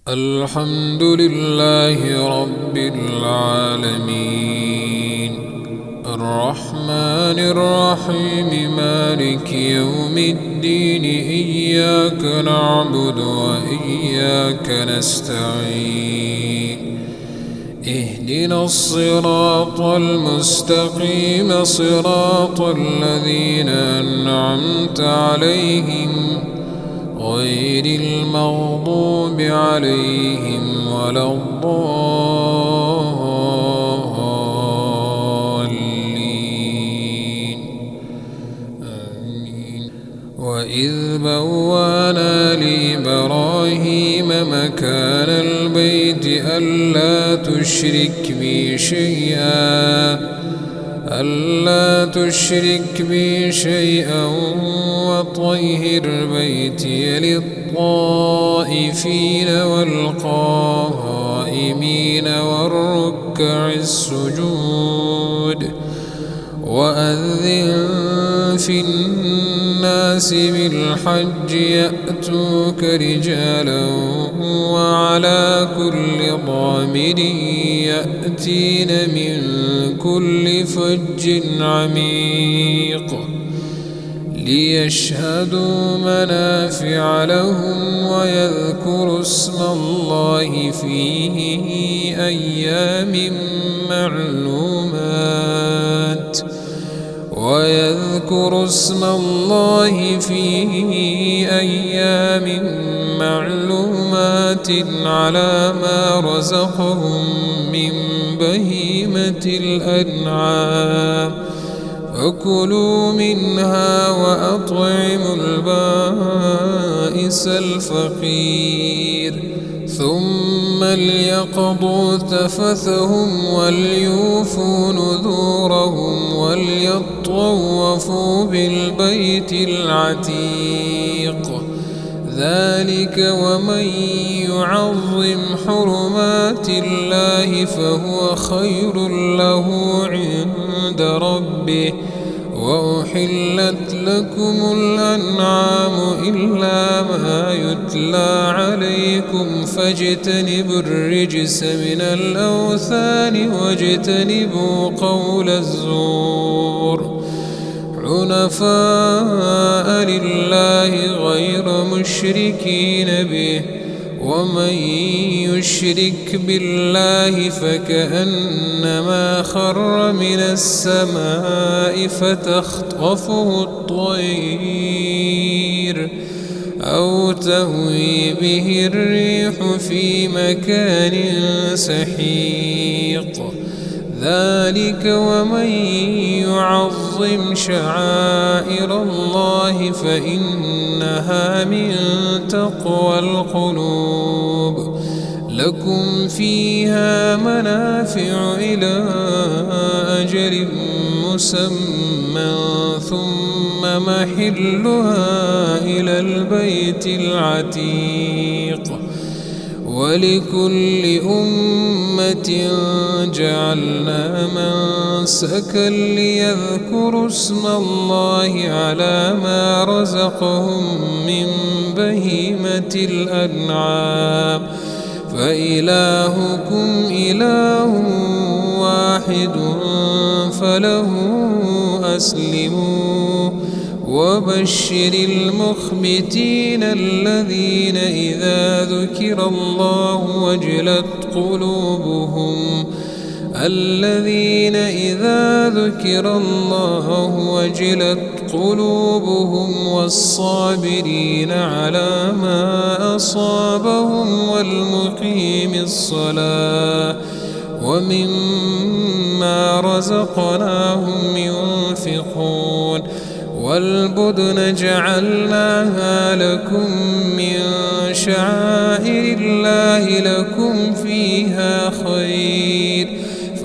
الحمد لله رب العالمين الرحمن الرحيم مالك يوم الدين إياك نعبد وإياك نستعين اهدنا الصراط المستقيم صراط الذين أنعمت عليهم غير المغضوب عليهم ولا الضالين آمين. وإذ بوأنا لإبراهيم مكان البيت ألا تشرك بي شيئا وطهر بيتي للطائفين والقائمين والركع السجود وأذن في الناس بالحج يأتوك رجالا وعلى كل ضامر يأتين من كل فج عميق ليشهدوا منافع لهم ويذكروا اسم الله في أيام معلومات على ما رزقهم من بهيمة الأنعام فكلوا منها وأطعموا البائس الفقير ثم ليقضوا تفثهم وليوفوا نذورهم وليطوفوا بالبيت العتيق ذلك ومن يعظم حرمات الله فهو خير له عند ربه وأحلت لكم الأنعام إلا ما يتلى عليكم فاجتنبوا الرجس من الأوثان واجتنبوا قول الزور حنفاء لله غير مشركين به ومن يشرك بالله فكأنما خر من السماء فتخطفه الطير أو تهوي به الريح في مكان سحيق ذلك ومن يعظم شعائر الله فإنها من تقوى القلوب لكم فيها منافع إلى أجل مسمى ثم محلها إلى البيت العتيق ولكل أمة جعلنا منسكا ليذكروا اسم الله على ما رزقهم من بهيمة الأنعام فإلهكم إله واحد فله أسلموا وبشر المخبتين الذين إذا ذكر الله وجلت قلوبهم والصابرين على ما أصابهم والمقيم الصلاة ومما رزقناهم ينفقون والبدن جعلناها لكم من شعائر الله لكم فيها خير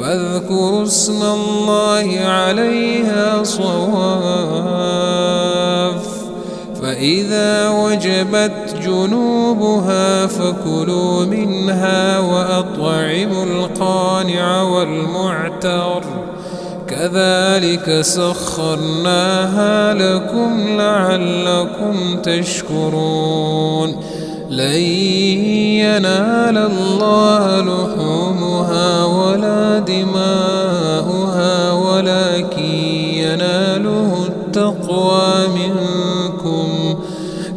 فاذكروا اسم الله عليها صواف فإذا وجبت جنوبها فكلوا منها وأطعموا القانع والمعتر كذلك سخرناها لكم لعلكم تشكرون لن ينال الله لحومها ولا دماؤها ولكن يناله التقوى منكم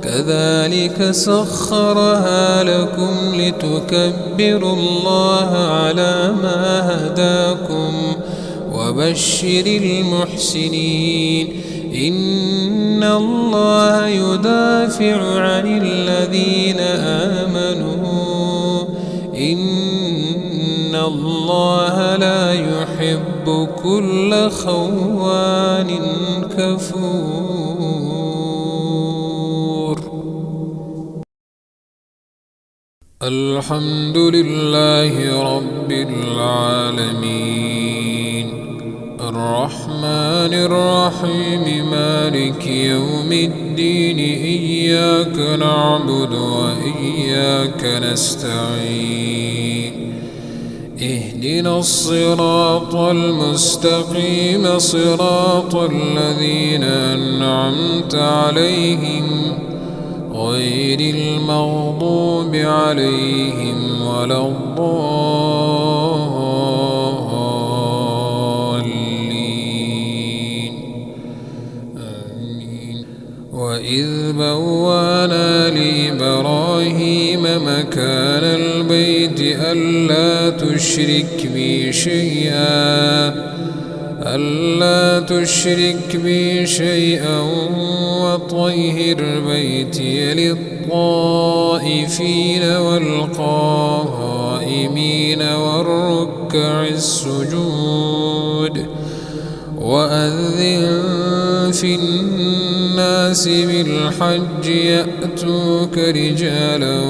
كذلك سخرها لكم لتكبروا الله على ما هداكم وبشر المحسنين إن الله يدافع عن الذين آمنوا إن الله لا يحب كل خوان كفور. الحمد لله رب العالمين الرحمن الرحيم مالك يوم الدين إياك نعبد وإياك نستعين اهدنا الصراط المستقيم صراط الذين أنعمت عليهم غير المغضوب عليهم ولا الضالين آمين. وإذ بوأنا لإبراهيم مكان البيت ألا تشرك بي شيئا وطهر بيتي للطائفين والقائمين والركع السجود وأذن في الناس بالحج يأتوك رجالا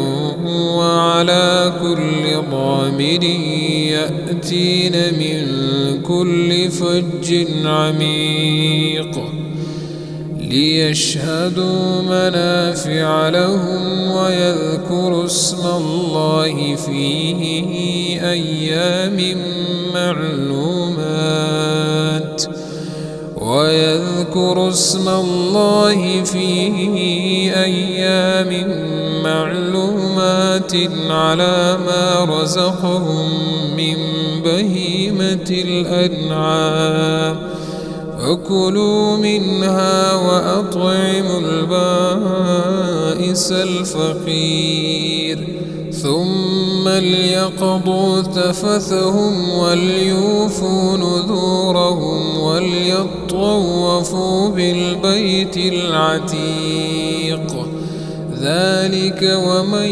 وعلى كل ضامر يأتين من كل فج عميق ليشهدوا منافع لهم ويذكروا اسم الله في أيام معلومات على ما رزقهم من بهيمة الأنعام فكلوا منها وأطعموا البائس الفقير ثم ليقضوا تفثهم وليوفوا نذورهم وليطوفوا بالبيت العتيق ذلك ومن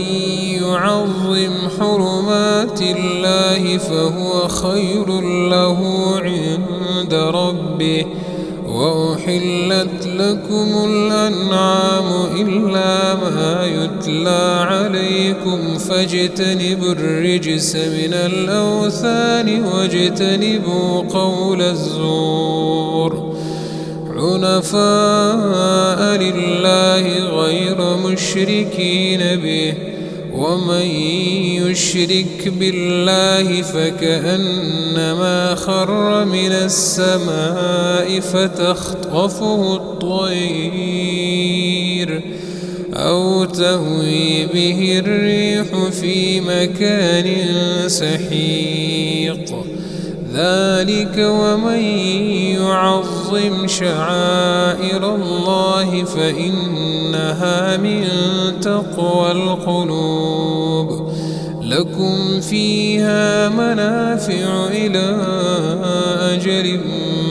يعظم حرمات الله فهو خير له عند ربه وأحلت لكم الأنعام إلا ما يتلى عليكم فاجتنبوا الرجس من الأوثان واجتنبوا قول الزور حنفاء لله غير مشركين به ومن يشرك بالله فكأنما خر من السماء فتخطفه الطير أو تهوي به الريح في مكان سحيق ذلك ومن يعظم شعائر الله فإنها من تقوى القلوب لكم فيها منافع إلى أجل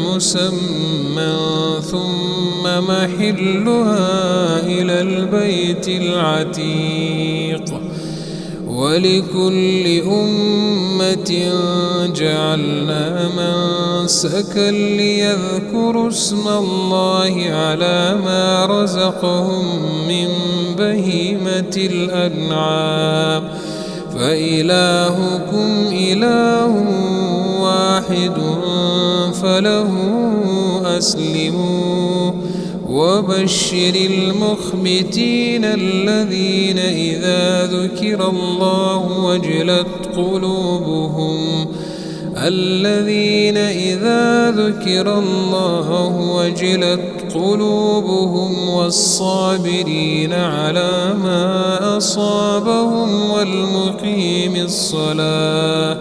مسمى ثم محلها إلى البيت العتيق ولكل أمة جعلنا منسكا ليذكروا اسم الله على ما رزقهم من بهيمة الأنعام فإلهكم إله واحد فله أسلموا وبشر المخبتين الذين إذا ذكر الله وجلت قلوبهم الذين إذا ذكر الله وجلت قلوبهم والصابرين على ما أصابهم والمقيم الصلاة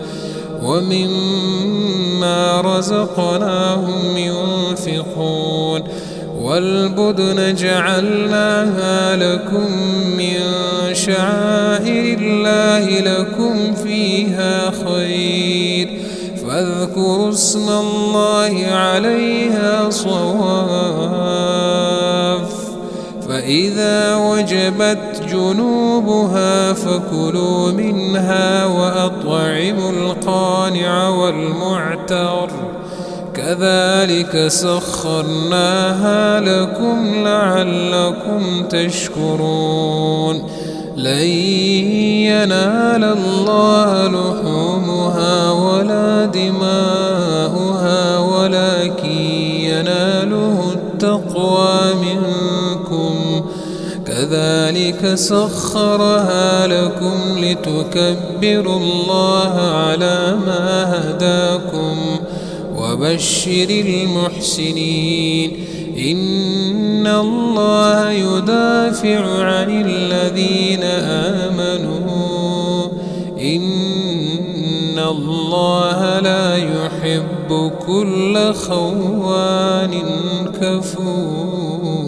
ومما رزقناهم ينفقون والبدن جعلناها لكم من شعائر الله لكم فيها خير فاذكروا اسم الله عليها صواف فإذا وجبت جنوبها فكلوا منها وأطعموا القانع والمعتر كذلك سخرناها لكم لعلكم تشكرون لن ينال الله لحومها ولا دماؤها ولكن يناله التقوى منكم كذلك سخرها لكم لتكبروا الله على ما هداكم وبشر المحسنين إن الله يدافع عن الذين آمنوا إن الله لا يحب كل خوان كفور.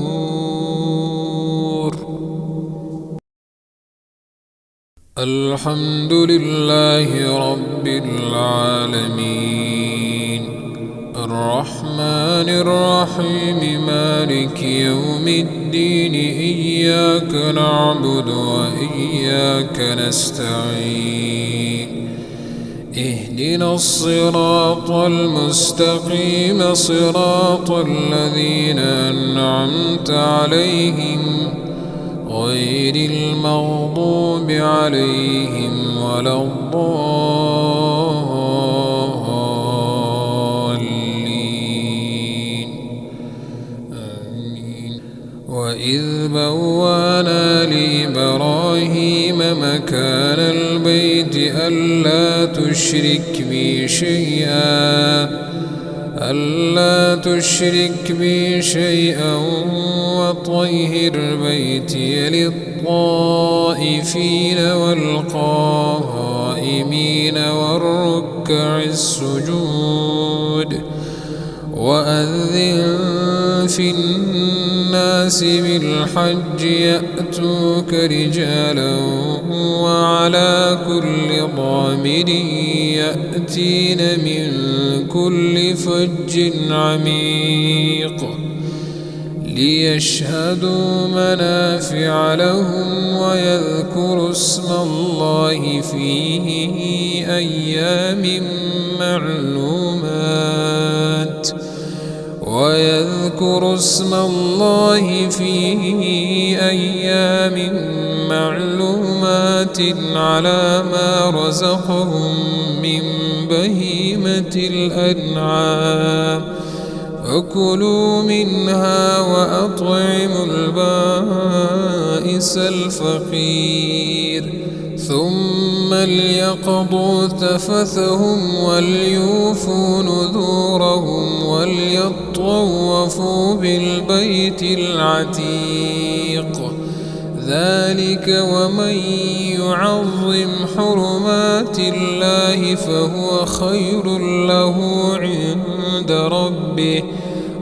الحمد لله رب العالمين الرحمن الرحيم مالك يوم الدين إياك نعبد وإياك نستعين اهدنا الصراط المستقيم صراط الذين أنعمت عليهم غير المغضوب عليهم ولا الضالين آمين. وإذ بوأنا لإبراهيم مكان البيت ألا تشرك بي شيئا وطهر بيتي للطائفين والقائمين والركع السجود وأذن في الناس بالحج يأتوك رجالا وعلى كل ضامر يأتين من كل فج عميق ليشهدوا منافع لهم ويذكروا اسم الله في أيام معلومات على ما رزقهم من بهيمة الأنعام فكلوا منها وأطعموا البائس الفقير ثم ليقضوا تفثهم وليوفوا نذورهم وليطوفوا بالبيت العتيق ذلك ومن يعظم حرمات الله فهو خير له عند ربه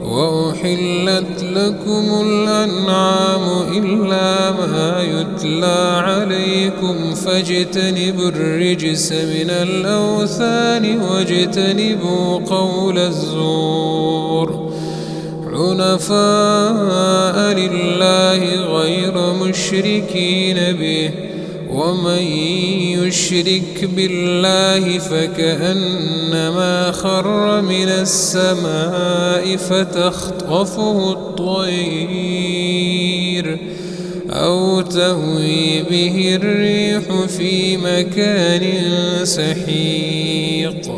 وأحلت لكم الأنعام إلا ما يتلى عليكم فاجتنبوا الرجس من الأوثان واجتنبوا قول الزور حنفاء لله غير مشركين به ومن يشرك بالله فكأنما خر من السماء فتخطفه الطير أو تهوي به الريح في مكان سحيق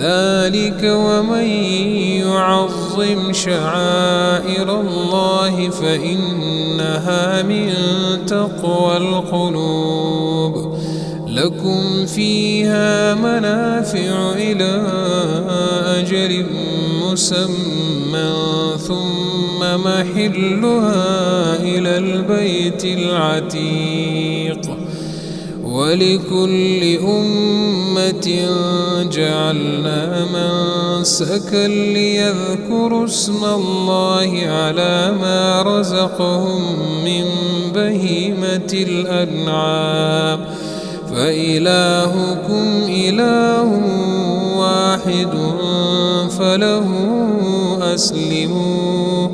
ذلك ومن يعظم شعائر الله فإنها من تقوى القلوب لكم فيها منافع إلى أجل مسمى ثم محلها إلى البيت العتيق ولكل أمة جعلنا منسكا ليذكروا اسم الله على ما رزقهم من بهيمة الأنعام فإلهكم إله واحد فله أسلموا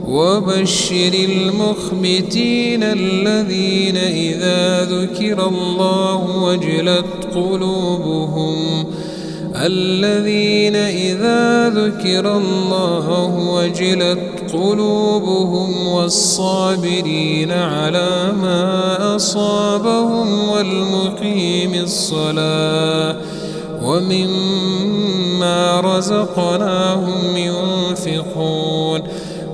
وبشر المخبتين الذين إذا ذكر الله وجلت قلوبهم والصابرين على ما أصابهم والمقيم الصلاة ومما رزقناهم ينفقون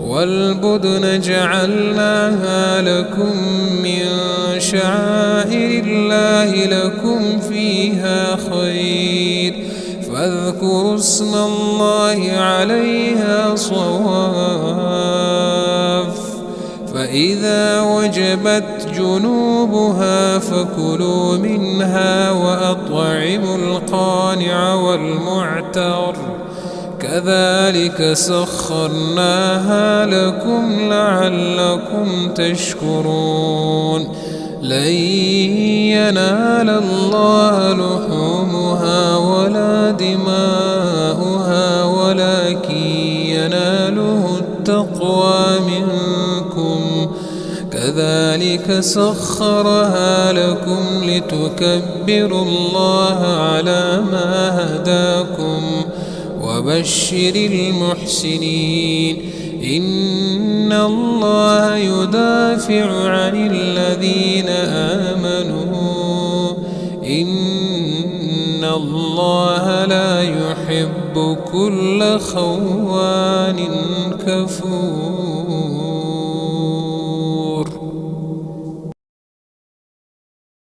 والبدن جعلناها لكم من شعائر الله لكم فيها خير فاذكروا اسم الله عليها صواف فإذا وجبت جنوبها فكلوا منها وأطعموا القانع والمعتر كذلك سخرناها لكم لعلكم تشكرون لن ينال الله لحومها ولا دماؤها ولكن يناله التقوى منكم كذلك سخرها لكم لتكبروا الله على ما هداكم وبشر المحسنين إن الله يدافع عن الذين آمنوا إن الله لا يحب كل خوان كفور.